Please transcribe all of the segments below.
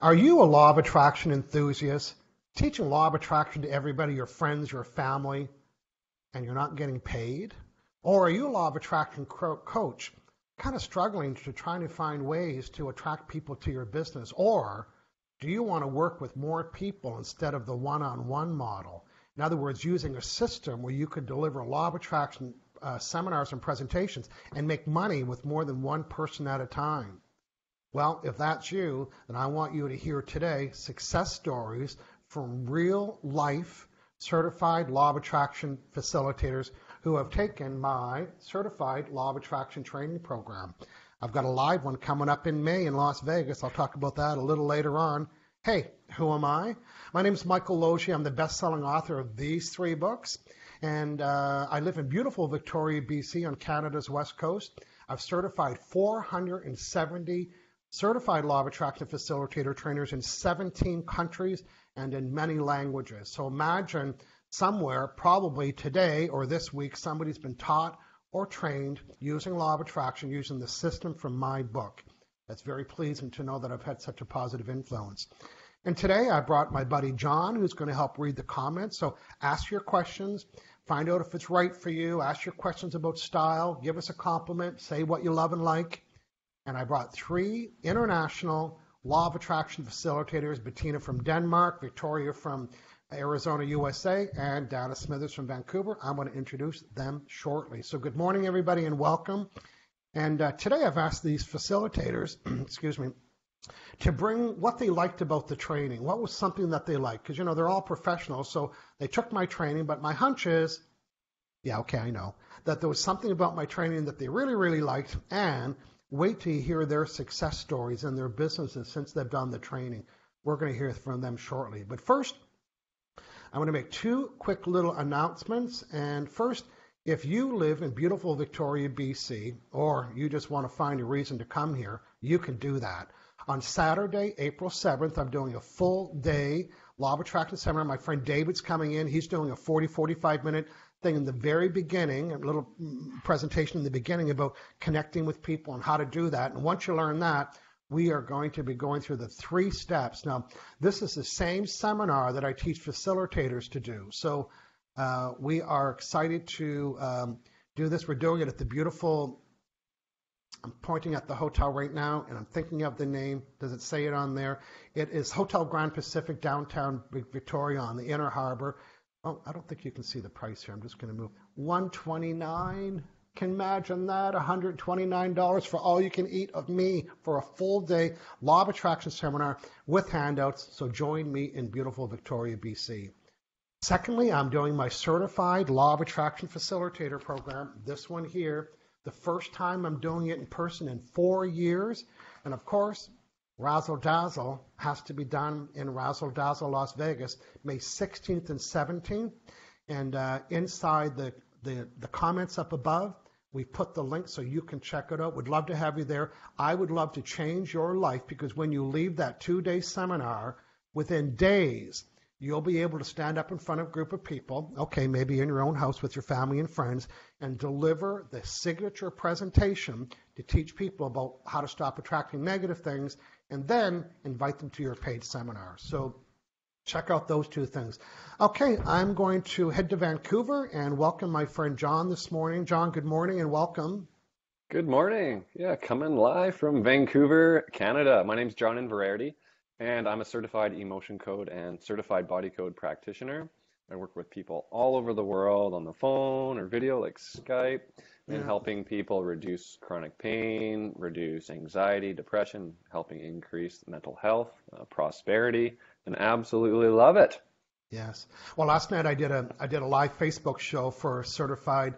Are you a law of attraction enthusiast, teaching law of attraction to everybody, your friends, your family, and you're not getting paid? Or are you a law of attraction coach, kind of struggling to trying to find ways to attract people to your business? Or do you want to work with more people instead of the one-on-one model? In other words, using a system where you could deliver law of attraction seminars and presentations and make money with more than one person at a time. Well, if that's you, then I want you to hear today success stories from real life certified law of attraction facilitators who have taken my certified law of attraction training program. I've got a live one coming up in May in Las Vegas. I'll talk about that a little later on. Hey, who am I? My name is Michael Logie. I'm the best-selling author of these 3 books. And I live in beautiful Victoria, BC on Canada's west coast. I've certified 470 certified law of attraction facilitator trainers in 17 countries and in many languages. So imagine somewhere, probably today or this week, somebody's been taught or trained using law of attraction, using the system from my book. That's very pleasing to know that I've had such a positive influence. And today I brought my buddy John, who's going to help read the comments. So ask your questions, find out if it's right for you, ask your questions about style, give us a compliment, say what you love and like. And I brought 3 international law of attraction facilitators, Bettina from Denmark, Victoria from Arizona, USA, and Dana Smithers from Vancouver. I'm going to introduce them shortly. So good morning, everybody, and welcome. And today I've asked these facilitators, excuse me, to bring what they liked about the training. What was something that they liked? Because, you know, they're all professionals, so they took my training, but my hunch is, yeah, okay, I know, that there was something about my training that they really, really liked, and wait till you hear their success stories and their businesses since they've done the training. We're going to hear from them shortly. But first, I'm going to make 2 quick little announcements. And first, if you live in beautiful Victoria, BC, or you just want to find a reason to come here, you can do that. On Saturday, April 7th, I'm doing a full day Law of Attraction seminar. My friend David's coming in. He's doing a 45-minute thing in the very beginning, a little presentation in the beginning about connecting with people and how to do that. And once you learn that, we are going to be going through the 3 steps. Now, this is the same seminar that I teach facilitators to do. So we are excited to do this. We're doing it at the beautiful, I'm pointing at the hotel right now, and I'm thinking of the name. Does it say it on there? It is Hotel Grand Pacific, downtown Victoria on the Inner Harbor. Oh, I don't think you can see the price here. I'm just going to move. $129. Can you imagine that? $129 for all you can eat of me for a full day Law of Attraction seminar with handouts. So join me in beautiful Victoria, BC. Secondly, I'm doing my certified Law of Attraction facilitator program. This one here, the first time I'm doing it in person in 4 years. And of course, Razzle Dazzle has to be done in Razzle Dazzle, Las Vegas, May 16th and 17th. And inside the comments up above, we put the link so you can check it out. We'd love to have you there. I would love to change your life, because when you leave that 2-day seminar, within days, you'll be able to stand up in front of a group of people, okay, maybe in your own house with your family and friends, and deliver the signature presentation to teach people about how to stop attracting negative things, and then invite them to your paid seminar. So check out those 2 things. Okay, I'm going to head to Vancouver and welcome my friend John this morning. John, good morning and welcome. Good morning. Yeah, coming live from Vancouver, Canada. My name's John Inverarity, and I'm a certified emotion code and certified body code practitioner. I work with people all over the world on the phone or video like Skype, and helping people reduce chronic pain, reduce anxiety, depression, helping increase mental health, prosperity, and absolutely love it. Yes. Well, last night I did a live Facebook show for certified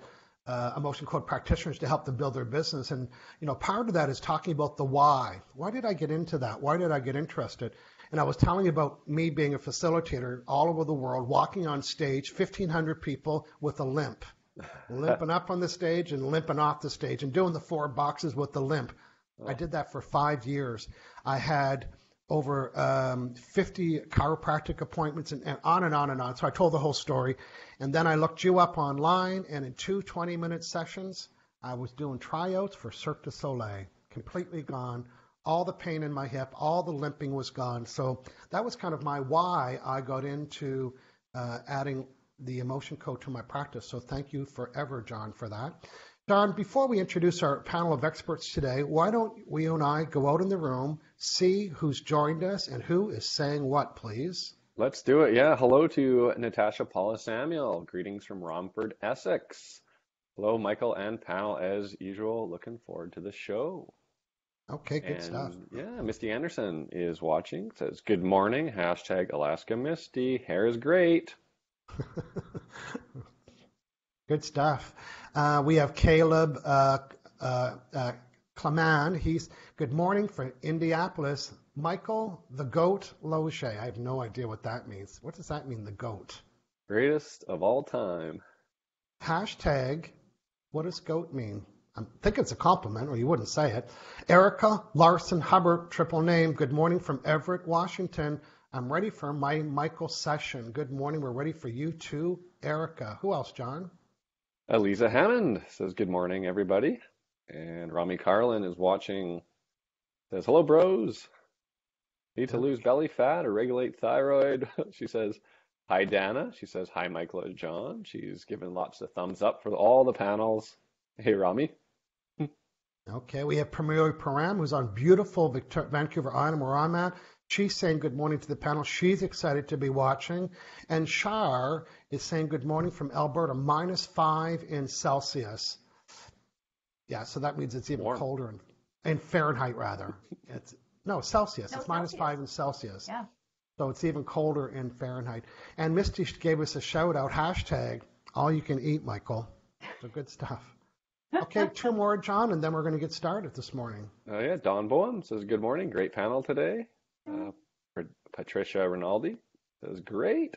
emotion code practitioners to help them build their business. And, you know, part of that is talking about the why. Why did I get into that? Why did I get interested? And I was telling you about me being a facilitator all over the world, walking on stage, 1,500 people with a limp, limping up on the stage and limping off the stage and doing the 4 boxes with the limp. I did that for 5 years. I had over 50 chiropractic appointments and on and on and on. So I told the whole story. And then I looked you up online, and in 2 20-minute sessions, I was doing tryouts for Cirque du Soleil, completely gone all the pain in my hip, all the limping was gone. So that was kind of my why I got into adding the emotion code to my practice. So thank you forever, John, for that. John, before we introduce our panel of experts today, why don't you and I go out in the room, see who's joined us and who is saying what, please? Let's do it. Yeah. Hello to Natasha Paula Samuel. Greetings from Romford, Essex. Hello, Michael and panel, as usual. Looking forward to the show. Okay, good stuff. Yeah, Misty Anderson is watching. Says, good morning. Hashtag Alaska Misty. Hair is great. Good stuff. We have Caleb Clement. He's good morning from Indianapolis. Michael, the goat, Loche. I have no idea what that means. What does that mean, the goat? Greatest of all time. Hashtag, what does goat mean? I think it's a compliment, or you wouldn't say it. Erica Larson Hubbard, triple name. Good morning from Everett, Washington. I'm ready for my Michael session. Good morning. We're ready for you too, Erica. Who else, John? Eliza Hammond says, good morning, everybody. And Rami Carlin is watching. Says, hello, bros. Need to lose belly fat or regulate thyroid. She says, hi, Dana. She says, hi, Michael and John. She's given lots of thumbs up for all the panels. Hey, Rami. Okay, we have Premier Param, who's on beautiful Vancouver Island, where I'm at. She's saying good morning to the panel. She's excited to be watching. And Shar is saying good morning from Alberta, -5 in Celsius. Yeah, so that means it's even Warm. colder in Fahrenheit, rather. Celsius. No, It's Celsius. -5 in Celsius. Yeah. So it's even colder in Fahrenheit. And Misty gave us a shout out, hashtag all you can eat, Michael. So good stuff. Okay, two more, John, and then we're going to get started this morning. Oh, yeah. Don Boehm says, good morning. Great panel today. Patricia Rinaldi says, great.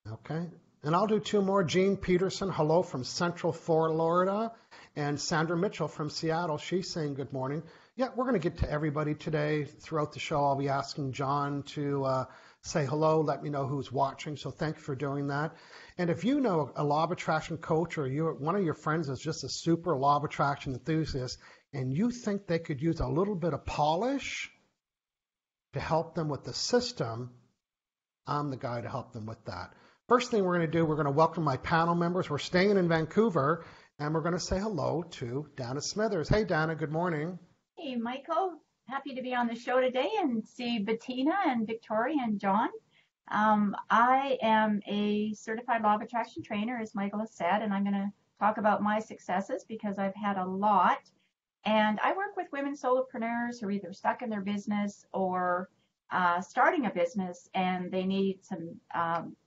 Okay. And I'll do two more. Jean Peterson, hello from Central Florida. And Sandra Mitchell from Seattle. She's saying good morning. Yeah, we're going to get to everybody today. Throughout the show, I'll be asking John to say hello, let me know who's watching. So thank you for doing that. And if you know a law of attraction coach, or one of your friends is just a super law of attraction enthusiast, and you think they could use a little bit of polish to help them with the system, I'm the guy to help them with that. First thing we're going to do, we're going to welcome my panel members. We're staying in Vancouver, and we're going to say hello to Dana Smithers. Hey, Dana, good morning. Hey, Michael. Happy to be on the show today and see Bettina and Victoria and John. I am a certified law of attraction trainer, as Michael has said, and I'm going to talk about my successes because I've had a lot. And I work with women solopreneurs who are either stuck in their business or starting a business, and they need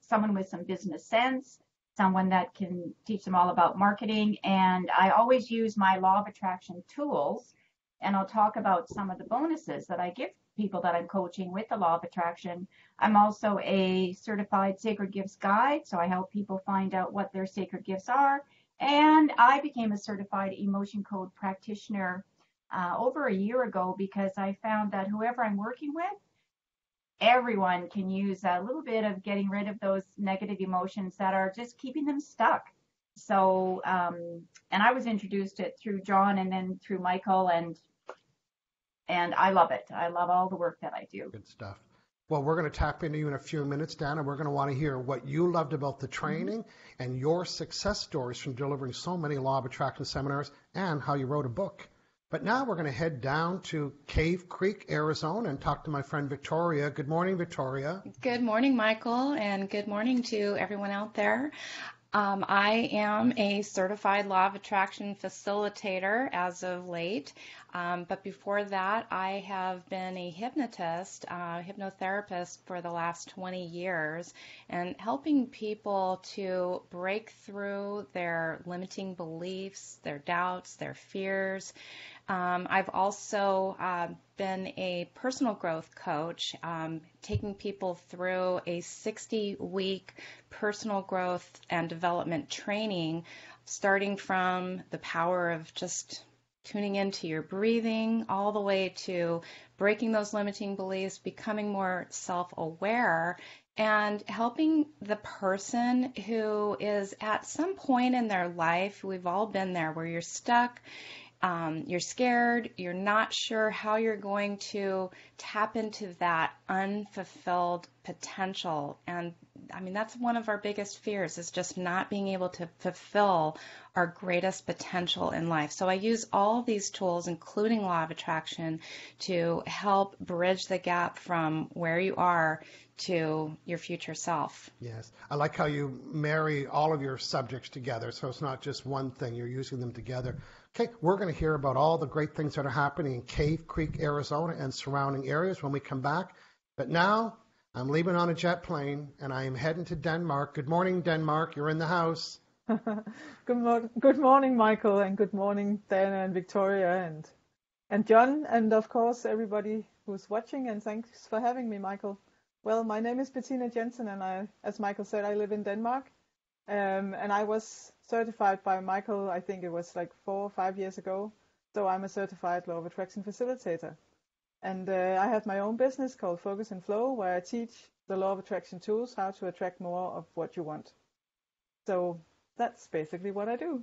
someone with some business sense, someone that can teach them all about marketing. And I always use my law of attraction tools, and I'll talk about some of the bonuses that I give people that I'm coaching with the law of attraction. I'm also a certified sacred gifts guide, so I help people find out what their sacred gifts are. And I became a certified emotion code practitioner over a year ago because I found that whoever I'm working with, everyone can use a little bit of getting rid of those negative emotions that are just keeping them stuck. So, and I was introduced to it through John and then through Michael, and I love it. I love all the work that I do. Good stuff. Well, we're going to tap into you in a few minutes, Dana. We're going to want to hear what you loved about the training and your success stories from delivering so many law of attraction seminars and how you wrote a book. But now we're going to head down to Cave Creek, Arizona, and talk to my friend Victoria. Good morning, Victoria. Good morning, Michael, and good morning to everyone out there. I am a certified law of attraction facilitator as of late, but before that I have been a hypnotist, hypnotherapist for the last 20 years, and helping people to break through their limiting beliefs, their doubts, their fears. I've also been a personal growth coach, taking people through a 60-week personal growth and development training, starting from the power of just tuning into your breathing all the way to breaking those limiting beliefs, becoming more self-aware, and helping the person who is at some point in their life, we've all been there, where you're stuck you're scared, you're not sure how you're going to tap into that unfulfilled potential. And I mean, that's one of our biggest fears, is just not being able to fulfill our greatest potential in life. So I use all these tools, including law of attraction, to help bridge the gap from where you are to your future self. Yes. I like how you marry all of your subjects together, so it's not just one thing, you're using them together. Okay, we're going to hear about all the great things that are happening in Cave Creek, Arizona and surrounding areas when we come back. But now I'm leaving on a jet plane and I am heading to Denmark. Good morning, Denmark. You're in the house. Good morning, Michael, and good morning, Dana and Victoria and John, and of course everybody who's watching, and thanks for having me, Michael. Well, my name is Bettina Jensen, and as Michael said, I live in Denmark, and I was certified by Michael, I think it was like 4 or 5 years ago, so I'm a certified law of attraction facilitator. And I have my own business called Focus and Flow, where I teach the law of attraction tools, how to attract more of what you want. So that's basically what I do.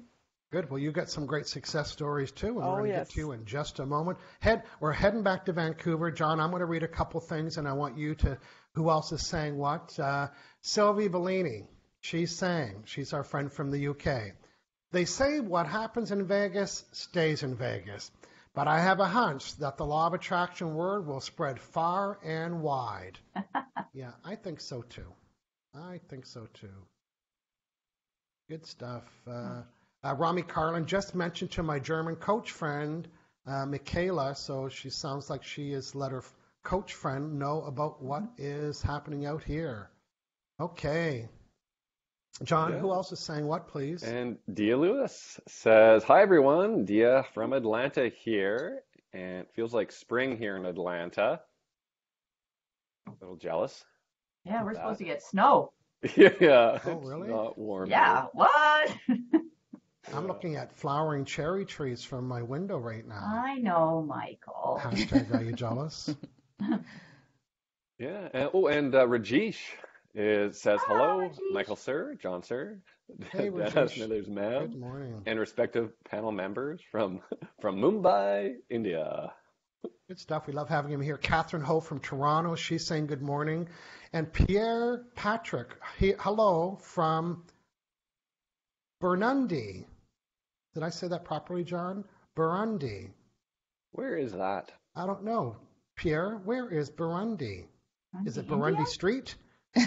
Good. Well, you got some great success stories too, and we're going to yes. get to you in just a moment. We're heading back to Vancouver. John, I'm going to read a couple things, and I want you to, who else is saying what? Sylvie Bellini, she's saying, she's our friend from the UK. They say what happens in Vegas stays in Vegas, but I have a hunch that the law of attraction word will spread far and wide. Yeah, I think so too. Good stuff. Rami Carlin just mentioned to my German coach friend, Michaela, so she sounds like she has let her coach friend know about what is happening out here. Okay. John, Who else is saying what, please? And Dia Lewis says, hi, everyone. Dia from Atlanta here, and it feels like spring here in Atlanta. A little jealous. Yeah, we're supposed to get snow. Yeah. Oh, really? It's not warm. Yeah, what? I'm looking at flowering cherry trees from my window right now. I know, Michael. Hashtag, are you jealous? Yeah. And Rajesh says, hello, Rajesh. Michael sir, John sir, Hey, Dana Rajesh. Smithers ma'am, Good morning. and respective panel members from Mumbai, India. Good stuff. We love having him here. Catherine Ho from Toronto, she's saying good morning. And Pierre Patrick, hello from Burundi. Did I say that properly, John? Burundi. Where is that? I don't know. Pierre, where is Burundi? Is it Burundi India? Street?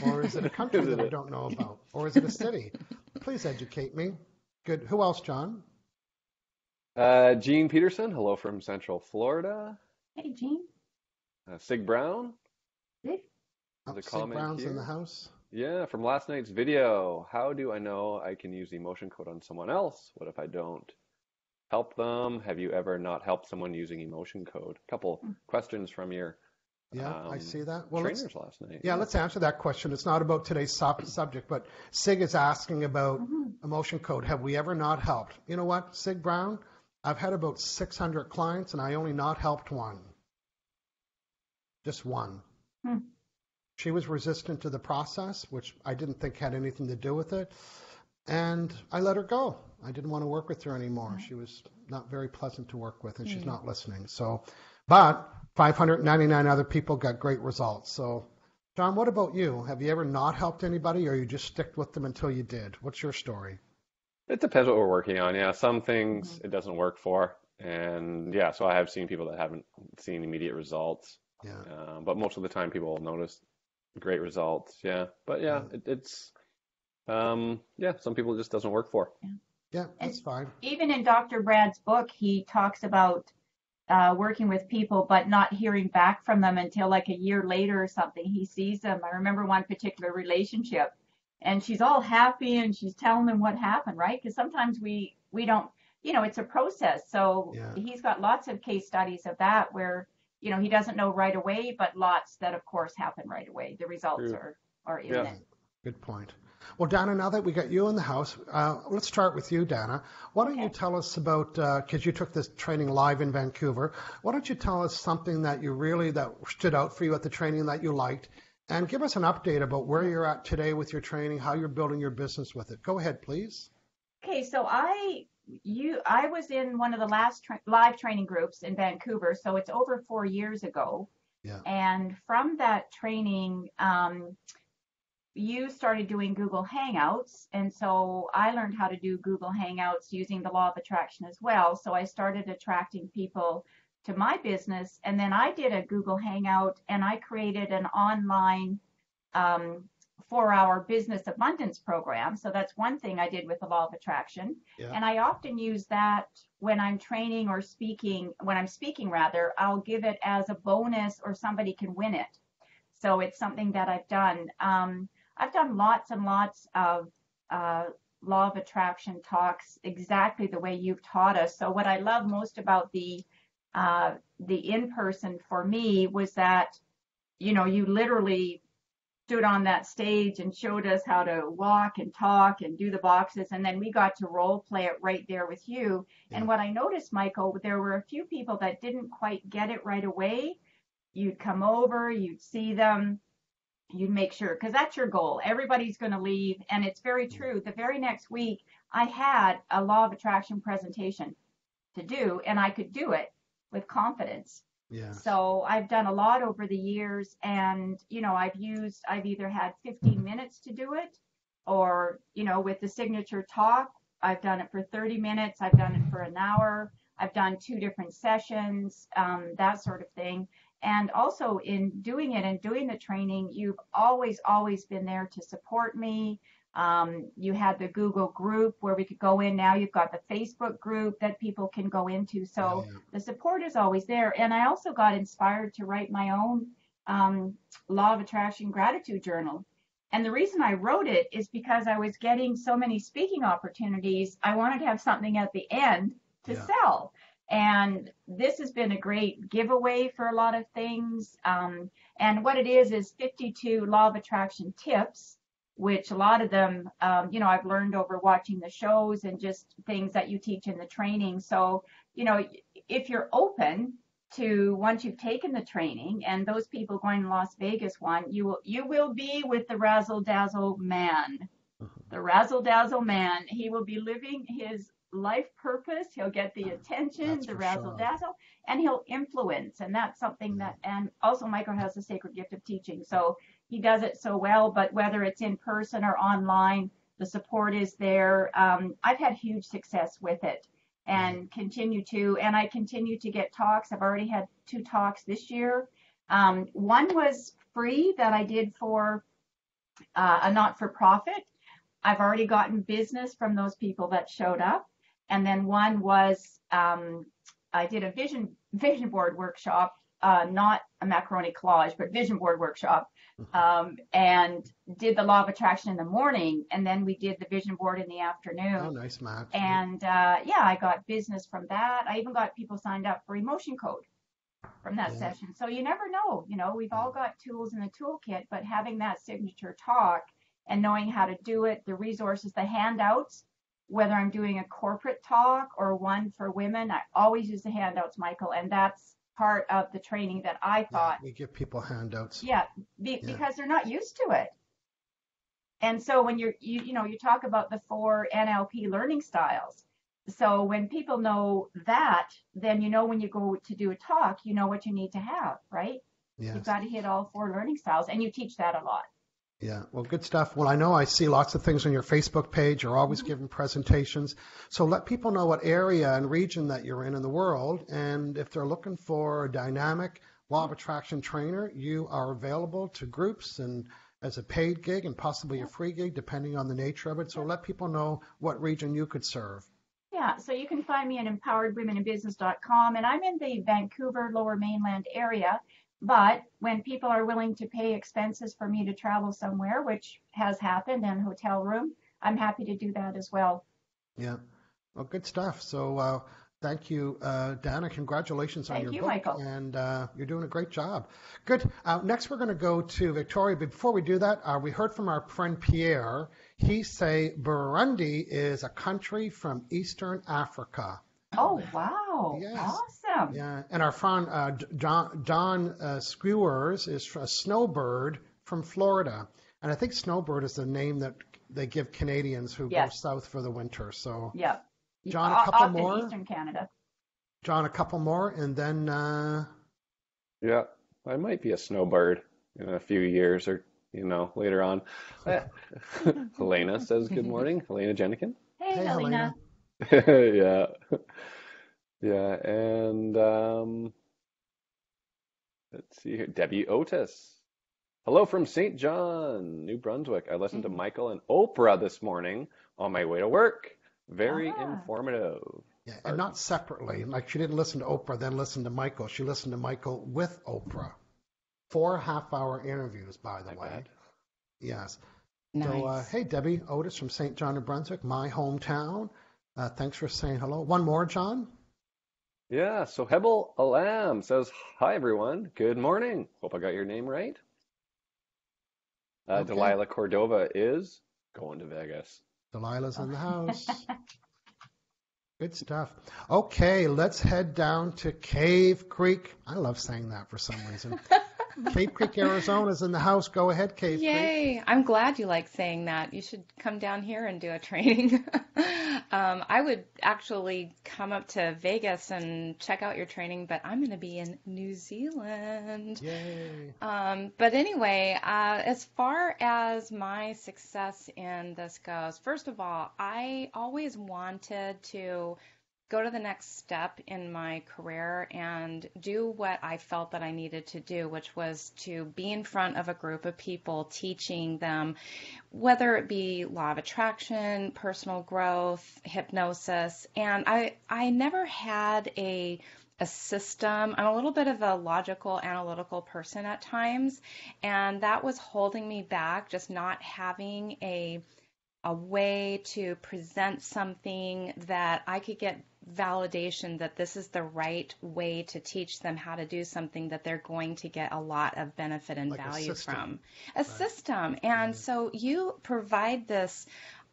Or is it a country that I don't know about? Or is it a city? Please educate me. Good. Who else, John? Jean Peterson, hello from Central Florida. Hey, Jean. Sig Brown. Sig? There's a Sig comment Brown's here. in the house. Yeah, from last night's video. How do I know I can use the emotion code on someone else? What if I don't help them? Have you ever not helped someone using emotion code? A couple questions from your Yeah, I see that. Well, trainers last night. Yeah, let's answer that question. It's not about today's subject, but Sig is asking about emotion code. Have we ever not helped? You know what, Sig Brown? I've had about 600 clients, and I only not helped one. Just one. She was resistant to the process, which I didn't think had anything to do with it, and I let her go. I didn't want to work with her anymore. She was not very pleasant to work with, and she's not listening. So, but 599 other people got great results. So, John, what about you? Have you ever not helped anybody, or you just stick with them until you did? What's your story? It depends what we're working on. Yeah, some things it doesn't work for. And yeah, so I have seen people that haven't seen immediate results. Yeah. But most of the time people will notice great results. Yeah. But yeah, it's, some people it just doesn't work for. Yeah, that's fine. Even in Dr. Brad's book, he talks about working with people, but not hearing back from them until like a year later or something. He sees them. I remember one particular relationship, and she's all happy and she's telling them what happened, right? Because sometimes we don't, it's a process. So he's got lots of case studies of that where, he doesn't know right away, but lots that, of course, happen right away. The results are imminent. Yeah. Good point. Well, Dana, now that we got you in the house, let's start with you, Dana. Why don't you tell us about, because you took this training live in Vancouver, why don't you tell us something that that stood out for you at the training that you liked, and give us an update about where you're at today with your training, how you're building your business with it. Go ahead, please. Okay, so I I was in one of the last live training groups in Vancouver, so it's over 4 years ago. Yeah. And from that training, you started doing Google Hangouts. And so I learned how to do Google Hangouts using the law of attraction as well. So I started attracting people to my business. And then I did a Google Hangout and I created an online 4-hour business abundance program. So that's one thing I did with the law of attraction. Yeah. And I often use that when I'm training or speaking, when I'm speaking rather, I'll give it as a bonus or somebody can win it. So it's something that I've done. I've done lots and lots of law of attraction talks exactly the way you've taught us. So what I love most about the in-person for me was that, you know, you literally stood on that stage and showed us how to walk and talk and do the boxes, and then we got to role play it right there with you. Yeah. And what I noticed, Michael, there were a few people that didn't quite get it right away. You'd come over, you'd see them, you'd make sure, because that's your goal. Everybody's going to leave, and it's very true. The very next week, I had a law of attraction presentation to do, and I could do it with confidence. Yeah. So I've done a lot over the years, and, you know, I've either had 15 minutes to do it, or, you know, with the signature talk, I've done it for 30 minutes. I've done it for an hour. I've done 2 different sessions, that sort of thing. And also in doing it and doing the training, you've always been there to support me. You had the Google group where we could go in. Now you've got the Facebook group that people can go into. So the support is always there. And I also got inspired to write my own law of attraction gratitude journal. And the reason I wrote it is because I was getting so many speaking opportunities. I wanted to have something at the end to sell. And this has been a great giveaway for a lot of things. And what it is 52 law of attraction tips, which a lot of them, you know, I've learned over watching the shows and just things that you teach in the training. So, you know, if you're open to, once you've taken the training, and those people going to Las Vegas one, you will be with the razzle dazzle man. The razzle dazzle man. He will be living his life purpose. He'll get the attention, the razzle dazzle, and he'll influence. And that's something that, and also Michael has the sacred gift of teaching. So he does it so well, but whether it's in person or online, the support is there. I've had huge success with it and continue to, and I continue to get talks. I've already had 2 talks this year. One was free that I did for a not-for-profit. I've already gotten business from those people that showed up. And then one was, I did a vision board workshop, not a macaroni collage, but vision board workshop, and did the law of attraction in the morning. And then we did the vision board in the afternoon. Oh, nice match. And I got business from that. I even got people signed up for emotion code from that session. So you never know, you know, we've all got tools in the toolkit, but having that signature talk and knowing how to do it, the resources, the handouts, whether I'm doing a corporate talk or one for women, I always use the handouts, Michael, and that's part of the training that I thought. We give people handouts. Because they're not used to it. And so when you talk about the 4 NLP learning styles. So when people know that, then you know when you go to do a talk, you know what you need to have, right? Yes. You've got to hit all 4 learning styles, and you teach that a lot. Yeah, well, good stuff. Well, I know I see lots of things on your Facebook page. You're always giving presentations. So let people know what area and region that you're in the world. And if they're looking for a dynamic law of attraction trainer, you are available to groups and as a paid gig and possibly a free gig, depending on the nature of it. So let people know what region you could serve. Yeah, so you can find me at empoweredwomeninbusiness.com. And I'm in the Vancouver Lower Mainland area. But when people are willing to pay expenses for me to travel somewhere, which has happened, and hotel room, I'm happy to do that as well. Yeah. Well, good stuff. So thank you, Dana. Congratulations on your book. Thank you, Michael. And you're doing a great job. Good. Next, we're going to go to Victoria. But before we do that, we heard from our friend Pierre. He say Burundi is a country from Eastern Africa. Oh, wow. Yes. Awesome. Yeah, and our friend Don Skewers is a snowbird from Florida. And I think snowbird is the name that they give Canadians who go south for the winter. So yeah. John, a couple Up more. in Eastern Canada. John, a couple more, and then. Yeah, I might be a snowbird in a few years or, later on. Helena says good morning. Helena Jennikin. Hey, Hey, Helena. Yeah. Yeah, and let's see here. Debbie Otis. Hello from St. John, New Brunswick. I listened to Michael and Oprah this morning on my way to work. Very informative. Yeah, and not separately. Like she didn't listen to Oprah, then listen to Michael. She listened to Michael with Oprah. 4 half-hour interviews, by the way. Bet. Yes. Nice. So, hey, Debbie Otis from St. John, New Brunswick, my hometown. Thanks for saying hello. One more, John. Yeah, so Hebel Alam says, hi, everyone. Good morning. Hope I got your name right. Okay. Delilah Cordova is going to Vegas. Delilah's in the house. Good stuff. Okay, let's head down to Cave Creek. I love saying that for some reason. Cave Creek, Arizona's in the house. Go ahead, Cave Creek. Yay! I'm glad you like saying that. You should come down here and do a training. I would actually come up to Vegas and check out your training, but I'm going to be in New Zealand. Yay. But anyway, as far as my success in this goes, first of all, I always wanted to go to the next step in my career and do what I felt that I needed to do, which was to be in front of a group of people teaching them, whether it be law of attraction, personal growth, hypnosis. And I never had a system. I'm a little bit of a logical, analytical person at times, and that was holding me back, just not having a way to present something that I could get validation that this is the right way to teach them how to do something that they're going to get a lot of benefit and Like a value system. from. A system. And so you provide this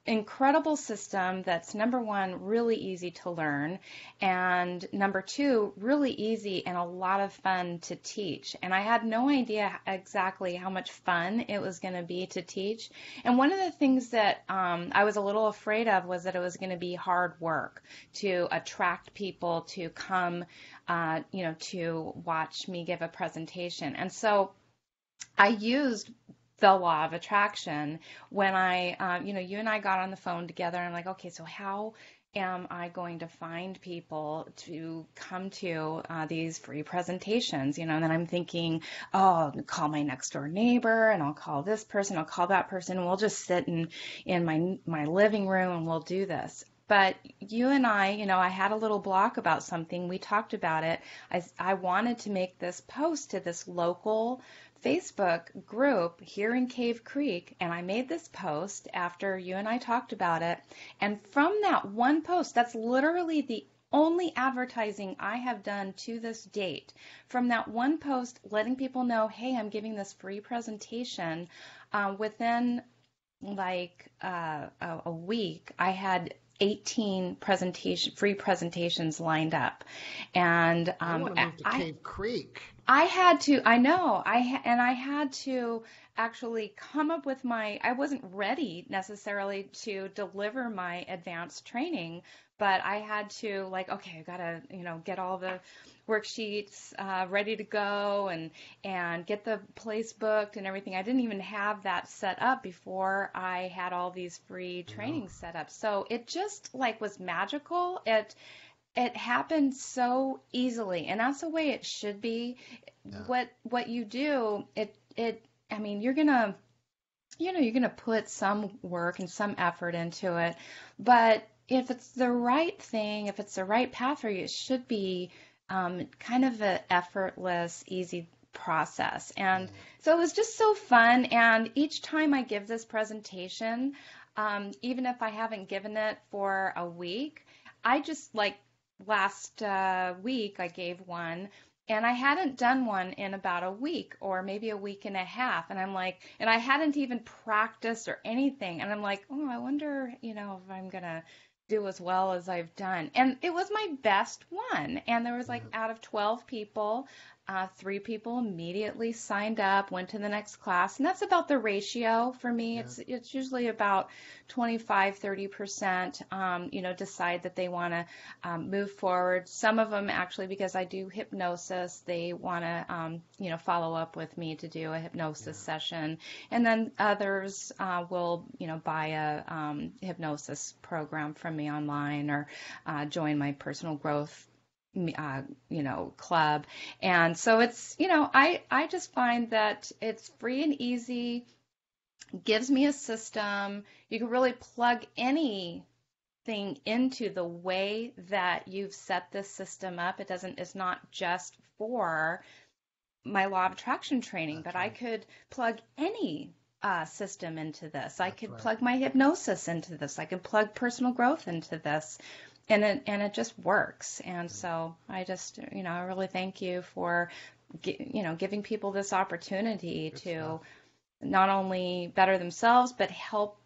incredible system that's, number one, really easy to learn, and number two, really easy and a lot of fun to teach. And I had no idea exactly how much fun it was going to be to teach. And one of the things that I was a little afraid of was that it was going to be hard work to attract people to come, to watch me give a presentation. And so I used the law of attraction when I, you and I got on the phone together, and I'm like, okay, so how am I going to find people to come to these free presentations? And then I'm thinking, oh, I'll call my next door neighbor, and I'll call this person, I'll call that person, and we'll just sit in my living room and we'll do this. But you and I had a little block about something. We talked about it. I wanted to make this post to this local Facebook group here in Cave Creek, and I made this post after you and I talked about it. And from that one post, that's literally the only advertising I have done to this date. From that one post, letting people know, hey, I'm giving this free presentation, within like a week, I had 18 free presentations lined up. And I want to move to Cave Creek. I had to, I know, I had to actually come up with I wasn't ready necessarily to deliver my advanced training, but I had to okay, I gotta, get all the worksheets ready to go and get the place booked and everything. I didn't even have that set up before I had all these free trainings set up. So it just was magical. It happened so easily, and that's the way it should be. Yeah. What you do, you're gonna put some work and some effort into it, but if it's the right thing, if it's the right path for you, it should be kind of an effortless, easy process. And so it was just so fun. And each time I give this presentation, even if I haven't given it for a week, I just last week I gave one, and I hadn't done one in about a week or maybe a week and a half, and and I hadn't even practiced or anything, and I'm like, oh, I wonder, if I'm gonna do as well as I've done. And it was my best one, and there was out of 12 people, 3 people immediately signed up, went to the next class, and that's about the ratio for me. Yeah. It's usually about 25-30%, decide that they want to move forward. Some of them actually, because I do hypnosis, they want to, follow up with me to do a hypnosis session, and then others will, buy a hypnosis program from me online or join my personal growth club. And so it's, I just find that it's free and easy, gives me a system. You can really plug anything into the way that you've set this system up. It's not just for my law of attraction training, but I could plug any system into this. I could plug my hypnosis into this. I could plug personal growth into this. And it just works. And so I just, I really thank you for, giving people this opportunity to not only better themselves, but help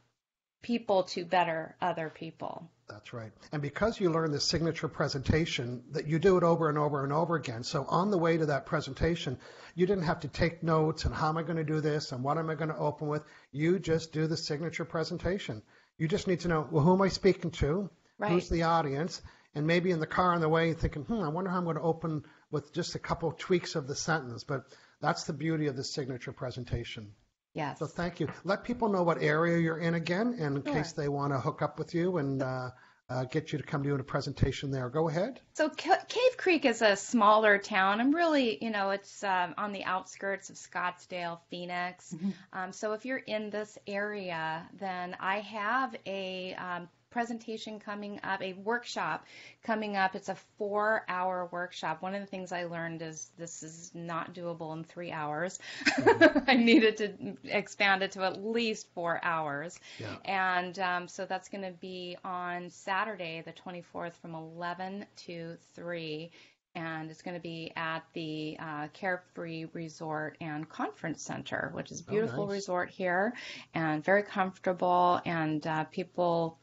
people to better other people. That's right. And because you learn the signature presentation, that you do it over and over and over again. So on the way to that presentation, you didn't have to take notes and how am I going to do this and what am I going to open with. You just do the signature presentation. You just need to know, well, who am I speaking to? Right. Who's the audience? And maybe in the car on the way, thinking, I wonder how I'm going to open with just a couple of tweaks of the sentence. But that's the beauty of the signature presentation. Yes. So thank you. Let people know what area you're in again, and in case they want to hook up with you and get you to come do a presentation there. Go ahead. So Cave Creek is a smaller town. I'm really, it's on the outskirts of Scottsdale, Phoenix. Mm-hmm. So if you're in this area, then I have a presentation coming up, a workshop coming up. It's a 4-hour workshop. One of the things I learned is this is not doable in 3 hours. Mm-hmm. I needed to expand it to at least 4 hours. Yeah. And so that's going to be on Saturday, the 24th, from 11 to 3. And it's going to be at the Carefree Resort and Conference Center, which is a beautiful resort here and very comfortable, and people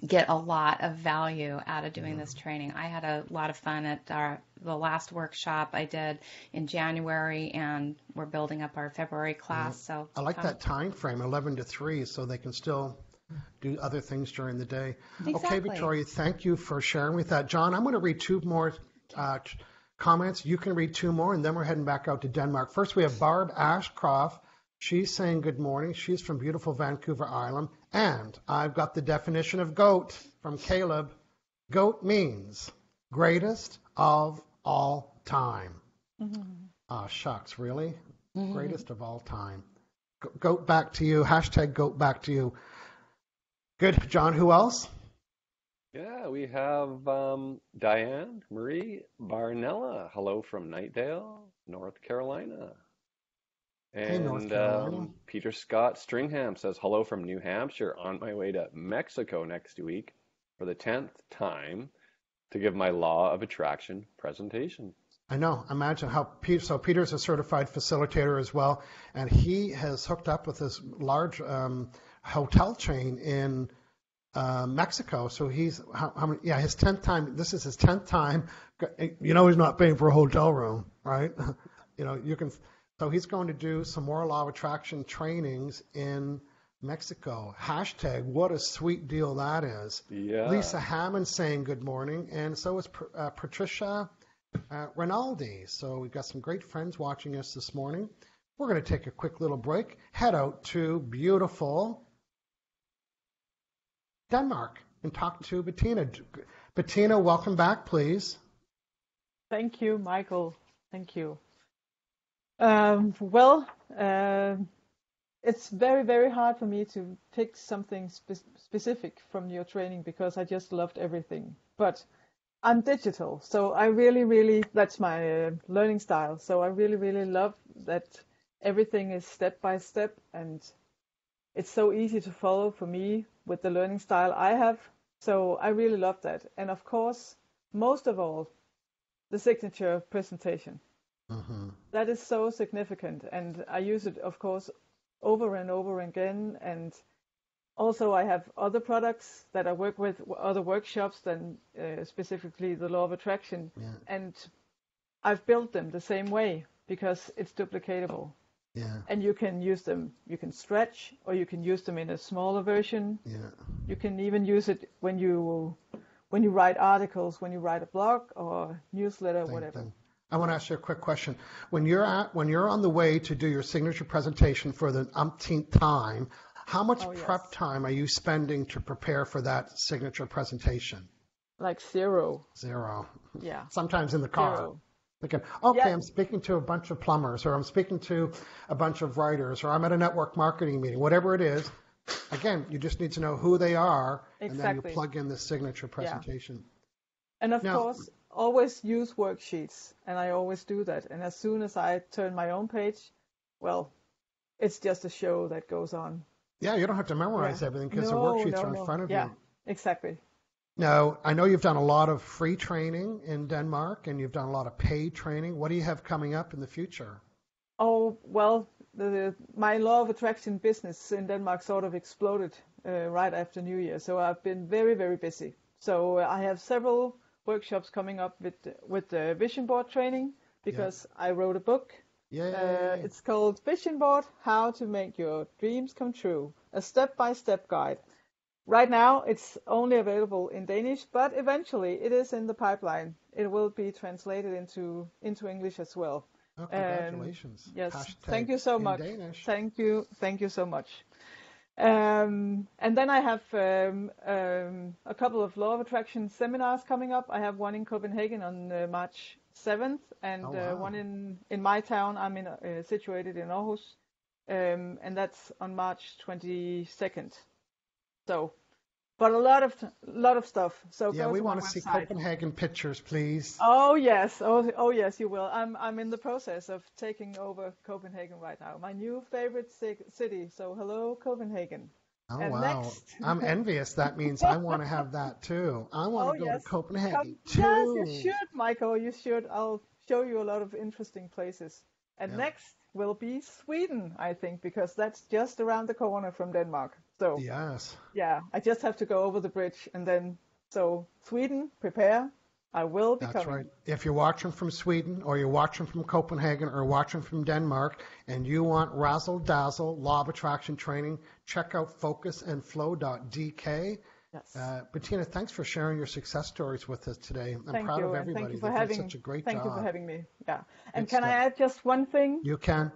get a lot of value out of doing this training. I had a lot of fun at the last workshop I did in January, and we're building up our February class. So I like that time frame, 11 to 3, so they can still do other things during the day. Exactly. Okay, Victoria, thank you for sharing with that. John, I'm going to read 2 more comments. You can read 2 more, and then we're heading back out to Denmark. First, we have Barb Ashcroft. She's saying good morning. She's from beautiful Vancouver Island. And I've got the definition of GOAT from Caleb. GOAT means greatest of all time. Mm-hmm. Shucks, really? Mm-hmm. Greatest of all time. GOAT back to you. Hashtag GOAT back to you. Good. John, who else? Yeah, we have Diane Marie Barnella. Hello from Knightdale, North Carolina. And North Carolina. Peter Scott Stringham says, hello from New Hampshire, on my way to Mexico next week for the 10th time to give my Law of Attraction presentation. I know. Imagine how Peter's a certified facilitator as well, and he has hooked up with this large hotel chain in Mexico. So he's his 10th time. This is his 10th time. He's not paying for a hotel room, right? You can. So he's going to do some more Law of Attraction trainings in Mexico. Hashtag, what a sweet deal that is. Yeah. Lisa Hammond saying good morning, and so is Patricia Rinaldi. So we've got some great friends watching us this morning. We're going to take a quick little break, head out to beautiful Denmark and talk to Bettina. Bettina, welcome back, please. Thank you, Michael. Thank you. It's very, very hard for me to pick something specific from your training because I just loved everything. But I'm digital, so I really, that's my learning style. So I really love that everything is step by step, and it's so easy to follow for me with the learning style I have. So I really love that. And of course, most of all, the signature presentation. Mm-hmm. That is so significant, and I use it, of course, over and over again. And also I have other products that I work with, other workshops than specifically the Law of Attraction. Yeah. And I've built them the same way because it's duplicatable. Yeah. And you can use them, you can stretch, or you can use them in a smaller version. Yeah. You can even use it when you write articles, when you write a blog or newsletter, Same whatever. thing. I want to ask you a quick question. When you're on the way to do your signature presentation for the umpteenth time, how much prep time are you spending to prepare for that signature presentation? Like zero. Zero. Yeah. Sometimes in the car. Zero. Thinking, okay, I'm speaking to a bunch of plumbers, or I'm speaking to a bunch of writers, or I'm at a network marketing meeting, whatever it is. Again, you just need to know who they are, and then you plug in the signature presentation. Yeah. And of course, always use worksheets, and I always do that. And as soon as I turn my own page, well, it's just a show that goes on. Yeah, you don't have to memorize everything because the worksheets are in front of you. Yeah, exactly. Now, I know you've done a lot of free training in Denmark, and you've done a lot of paid training. What do you have coming up in the future? Oh, well, my law of attraction business in Denmark sort of exploded right after New Year. So I've been very, very busy. So I have several workshops coming up with the vision board training because I wrote a book. It's called Vision Board, How to Make Your Dreams Come True, a step-by-step guide. Right now, it's only available in Danish, but eventually it is in the pipeline. It will be translated into English as well. Oh, congratulations. Yes, Hashtag thank you so much. Danish. Thank you so much. And then I have a couple of law of attraction seminars coming up. I have one in Copenhagen on March 7th, and one in my town. I'm situated in Aarhus, and that's on March 22nd. So, but a lot of stuff. So yeah, we want to see Copenhagen pictures, please. Oh yes, oh yes, you will. I'm in the process of taking over Copenhagen right now, my new favorite city. So hello, Copenhagen. Oh and wow, next... I'm envious. That means I want to have that too. I want to go to Copenhagen too. Yes, you should, Michael. You should. I'll show you a lot of interesting places. And next will be Sweden, I think, because that's just around the corner from Denmark. So yes, yeah, I just have to go over the bridge, and then Sweden, prepare. I will be coming. That's right. If you're watching from Sweden, or you're watching from Copenhagen, or watching from Denmark, and you want razzle dazzle law of attraction training, check out focusandflow.dk. Yes. Bettina, thanks for sharing your success stories with us today. I'm proud of everybody. Thank you for having such a great Thank job. you for having me. Yeah. And can I add just one thing? You can.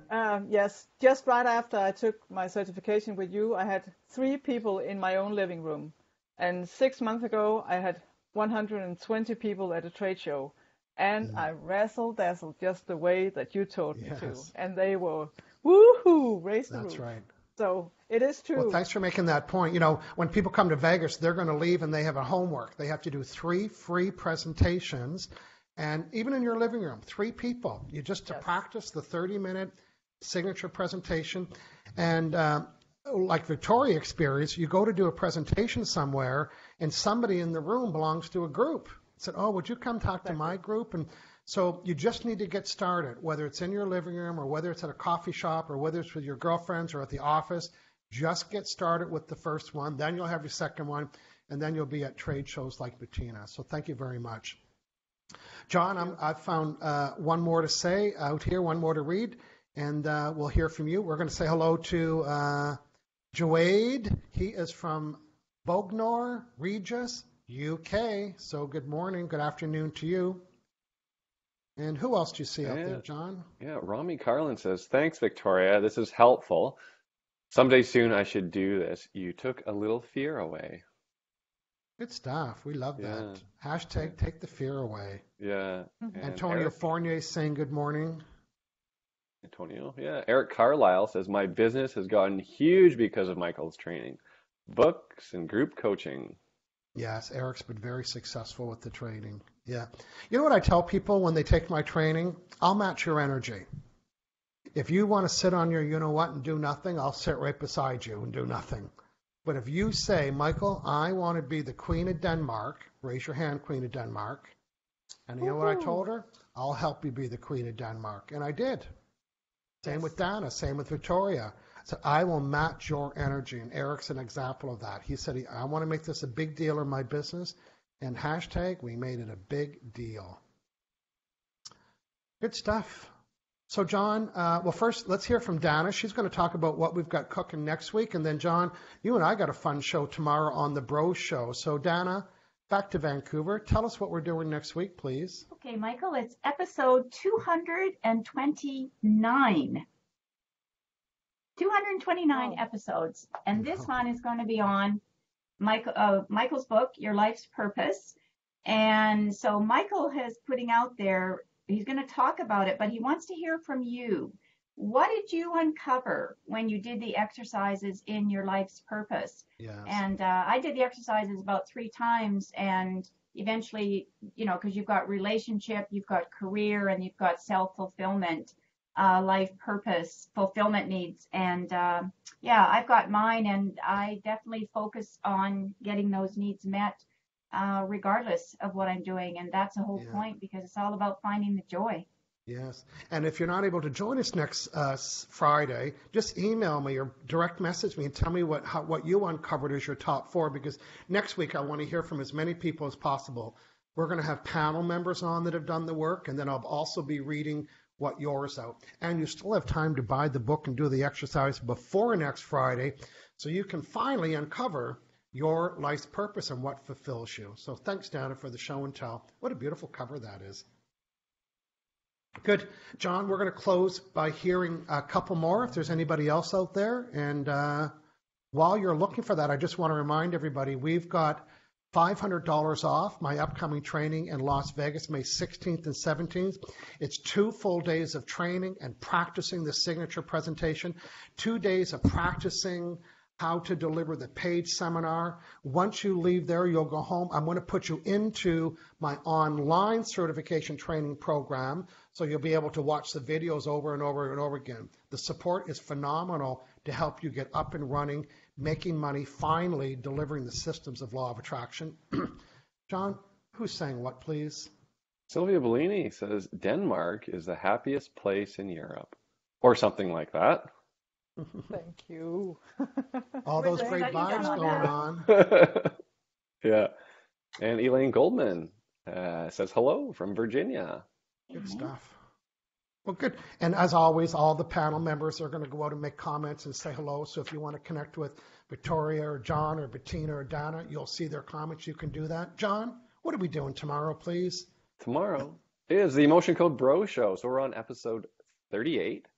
Yes. Just right after I took my certification with you, I had 3 people in my own living room. And 6 months ago, I had 120 people at a trade show. And I razzle-dazzled just the way that you taught me to. And they were, woohoo, raise the roof. That's right. So it is true. Well, thanks for making that point. You know, when people come to Vegas, they're going to leave and they have a homework. They have to do 3 free presentations. And even in your living room, 3 people, you just to practice the 30-minute signature presentation. And like Victoria experienced, you go to do a presentation somewhere and somebody in the room belongs to a group. Said, oh, would you come talk to my group? And so you just need to get started, whether it's in your living room or whether it's at a coffee shop or whether it's with your girlfriends or at the office. Just get started with the first one. Then you'll have your second one, and then you'll be at trade shows like Bettina. So thank you very much. John, I've found one more to say out here, one more to read, and we'll hear from you. We're going to say hello to Joade. He is from Bognor Regis, UK. So good morning, good afternoon to you. And who else do you see out there, John? Yeah, Rami Carlin says, thanks, Victoria. This is helpful. Someday soon I should do this. You took a little fear away. Good stuff. We love that. Hashtag take the fear away. Yeah. Antonio Fournier saying good morning. Antonio, yeah. Eric Carlisle says, my business has gotten huge because of Michael's training. Books and group coaching. Yes, Eric's been very successful with the training. Yeah. You know what I tell people when they take my training? I'll match your energy. If you want to sit on your you-know-what and do nothing, I'll sit right beside you and do nothing. But if you say, Michael, I want to be the Queen of Denmark, raise your hand, Queen of Denmark. And you know what I told her? I'll help you be the Queen of Denmark. And I did. Same with Dana, same with Victoria. So I will match your energy. And Eric's an example of that. He said, I want to make this a big deal in my business. And hashtag, we made it a big deal. Good stuff. So, John, well, first, let's hear from Dana. She's going to talk about what we've got cooking next week. And then, John, you and I got a fun show tomorrow on the Bros Show. So, Dana, back to Vancouver. Tell us what we're doing next week, please. Okay, Michael, it's episode 229. 229 episodes. And this one is going to be on Michael's book, Your Life's Purpose. And so Michael has putting out there, he's going to talk about it, but he wants to hear from you. What did you uncover when you did the exercises in Your Life's Purpose? Yes. And I did the exercises about 3 times, and eventually, you know, because you've got relationship, you've got career, and you've got self-fulfillment, life purpose, fulfillment needs. And yeah, I've got mine, and I definitely focus on getting those needs met regardless of what I'm doing. And that's the whole point, because it's all about finding the joy. Yes. And if you're not able to join us next Friday, just email me or direct message me and tell me what you uncovered as your top 4, because next week I want to hear from as many people as possible. We're going to have panel members on that have done the work, and then I'll also be reading what yours out. And you still have time to buy the book and do the exercise before next Friday, so you can finally uncover your life's purpose and what fulfills you. So thanks, Dana, for the show and tell. What a beautiful cover that is. Good. John, we're going to close by hearing a couple more if there's anybody else out there. And while you're looking for that, I just want to remind everybody we've got $500 off my upcoming training in Las Vegas, May 16th and 17th. It's 2 full days of training and practicing the signature presentation, 2 days of practicing how to deliver the paid seminar. Once you leave there, you'll go home. I'm going to put you into my online certification training program, so you'll be able to watch the videos over and over and over again. The support is phenomenal to help you get up and running, making money, finally delivering the systems of law of attraction. John, who's saying what, please? Sylvia Bellini says Denmark is the happiest place in Europe, or something like that. Thank you. All those great vibes going on. Yeah. And Elaine Goldman says hello from Virginia. Good stuff. Well, good. And as always, all the panel members are going to go out and make comments and say hello. So if you want to connect with Victoria or John or Bettina or Dana, you'll see their comments. You can do that. John, what are we doing tomorrow, please? Tomorrow is the Emotion Code Bro Show. So we're on episode 38.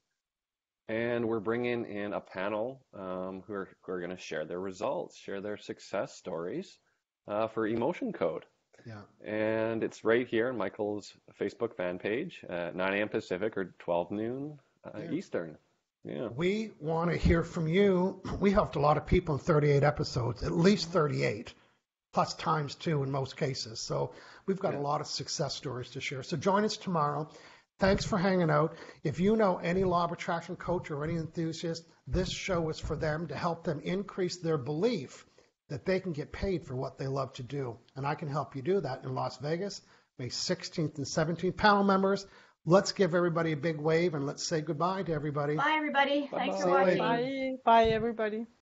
And we're bringing in a panel who are going to share their results, share their success stories for Emotion Code. Yeah. And it's right here on Michael's Facebook fan page at 9 a.m. Pacific or 12 noon Eastern. Yeah. We want to hear from you. We helped a lot of people in 38 episodes, at least 38, plus times 2 in most cases. So we've got a lot of success stories to share. So join us tomorrow. Thanks for hanging out. If you know any law of attraction coach or any enthusiast, this show is for them to help them increase their belief that they can get paid for what they love to do. And I can help you do that in Las Vegas, May 16th and 17th. Panel members, let's give everybody a big wave and let's say goodbye to everybody. Bye, everybody. Bye-bye. Thanks for watching. Bye. Bye, everybody.